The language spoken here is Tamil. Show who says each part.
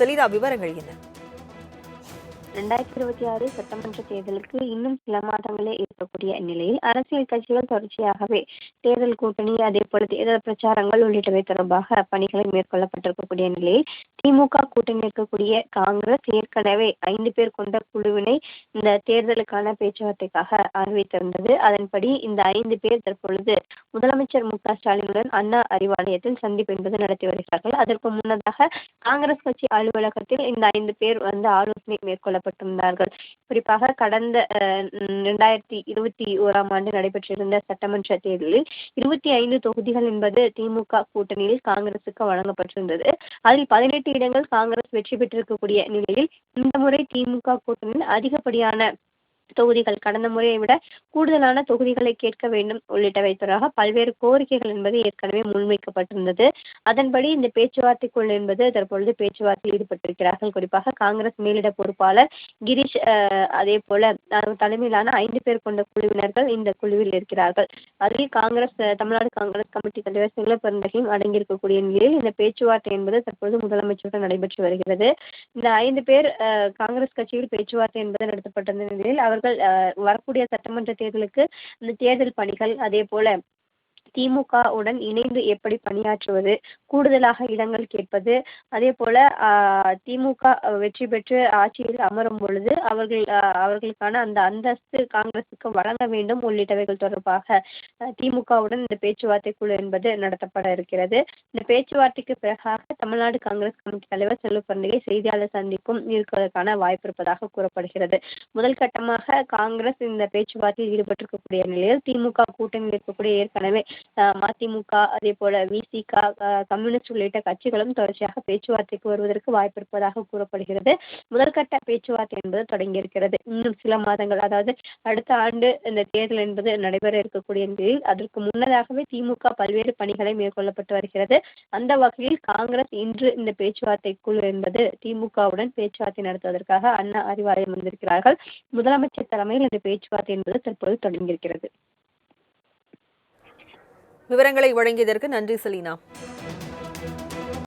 Speaker 1: செலினா, விவரங்கள் என்ன?
Speaker 2: 2026 சட்டமன்ற தேர்தலுக்கு இன்னும் சில மாதங்களே இருக்கக்கூடிய நிலையில் அரசியல் கட்சிகள் தொடர்ச்சியாகவே தேர்தல் கூட்டணி, அதே போல தேர்தல் பிரச்சாரங்கள் உள்ளிட்டவை தொடர்பாக பணிகளை மேற்கொள்ளப்பட்டிருக்கக்கூடிய நிலையில் திமுக கூட்டணி இருக்கக்கூடிய காங்கிரஸ் ஏற்கனவே 5 பேர் கொண்ட குழுவினை இந்த தேர்தலுக்கான பேச்சுவார்த்தைக்காக அறிவித்திருந்தது. அதன்படி இந்த 5 பேர் தற்பொழுது முதலமைச்சர் மு.க.ஸ்டாலினுடன் அண்ணா அறிவாலயத்தில் சந்திப்பு என்பது நடத்தி வருகிறார்கள். அதற்கு முன்னதாக காங்கிரஸ் கட்சி அலுவலகத்தில் இந்த 5 பேர் ஆலோசனை மேற்கொள்ளப்பட்டிருந்தார்கள். குறிப்பாக கடந்த 2021ஆம் ஆண்டு நடைபெற்றிருந்த சட்டமன்ற தேர்தலில் 25 தொகுதிகள் என்பது திமுக கூட்டணியில் காங்கிரசுக்கு வழங்கப்பட்டிருந்தது. அதில் 18 இடங்கள் காங்கிரஸ் வெற்றி பெற்றிருக்கக்கூடிய நிலையில் இந்த முறை திமுக கூட்டணியில் அதிகப்படியான தொகுதிகள், கடந்த முறையை விட கூடுதலான தொகுதிகளை கேட்க வேண்டும் உள்ளிட்டவை தொடர்பாக பல்வேறு கோரிக்கைகள் என்பது ஏற்கனவே முன்வைக்கப்பட்டிருந்தது. அதன்படி இந்த பேச்சுவார்த்தைக்குள் என்பது தற்பொழுது பேச்சுவார்த்தையில் ஈடுபட்டிருக்கிறார்கள். குறிப்பாக காங்கிரஸ் மேலிட பொறுப்பாளர் கிரீஷ், அதே போல தலைமையிலான 5 பேர் கொண்ட குழுவினர்கள் இந்த குழுவில் இருக்கிறார்கள். அதில் தமிழ்நாடு காங்கிரஸ் கமிட்டி தலைவர் செல்வபெருந்தகையும் அடங்கியிருக்கக்கூடிய நிலையில் இந்த பேச்சுவார்த்தை என்பது தற்பொழுது முதலமைச்சருடன் நடைபெற்று வருகிறது. இந்த 5 பேர் காங்கிரஸ் கட்சியில் பேச்சுவார்த்தை என்பது நடத்தப்பட்டிருந்த நிலையில் அவர்கள் வரக்கூடிய சட்டமன்ற தேர்தலுக்கு இந்த தேர்தல் பணிகள், அதே போல திமுக உடன் இணைந்து எப்படி பணியாற்றுவது, கூடுதலாக இடங்கள் கேட்பது, அதே போல திமுக வெற்றி பெற்று ஆட்சியில் அமரும் பொழுது அவர்களுக்கான அந்த அந்தஸ்து காங்கிரசுக்கு வழங்க வேண்டும் உள்ளிட்டவைகள் தொடர்பாக திமுகவுடன் இந்த பேச்சுவார்த்தை குழு என்பது நடத்தப்பட இருக்கிறது. இந்த பேச்சுவார்த்தைக்கு பிறகாக தமிழ்நாடு காங்கிரஸ் கமிட்டி தலைவர் செல்வபெருந்தகை செய்தியாளர் சந்திப்பும் இருப்பதற்கான வாய்ப்பு இருப்பதாக கூறப்படுகிறது. முதல் கட்டமாக காங்கிரஸ் இந்த பேச்சுவார்த்தையில் ஈடுபட்டிருக்கக்கூடிய நிலையில் திமுக கூட்டணியில் இருக்கக்கூடிய ஏற்கனவே மதிமுக, அதே போல விசிக, கம்யூனிஸ்ட் உள்ளிட்ட கட்சிகளும் தொடர்ச்சியாக பேச்சுவார்த்தைக்கு வருவதற்கு வாய்ப்பு இருப்பதாக கூறப்படுகிறது. முதல்கட்ட பேச்சுவார்த்தை என்பது தொடங்கியிருக்கிறது. இன்னும் சில மாதங்கள், அதாவது அடுத்த ஆண்டு இந்த தேர்தல் என்பது நடைபெற இருக்கக்கூடிய நிலையில் அதற்கு முன்னதாகவே திமுக பல்வேறு பணிகளை மேற்கொள்ளப்பட்டு வருகிறது. அந்த வகையில் காங்கிரஸ் இன்று இந்த பேச்சுவார்த்தை குழு என்பது திமுகவுடன் பேச்சுவார்த்தை நடத்துவதற்காக அண்ணா அறிவாலயம் வந்திருக்கிறார்கள். முதலமைச்சர் தலைமையில் இந்த பேச்சுவார்த்தை என்பது தற்போது தொடங்கியிருக்கிறது.
Speaker 1: விவரங்களை வழங்கியதற்கு நன்றி செலினா.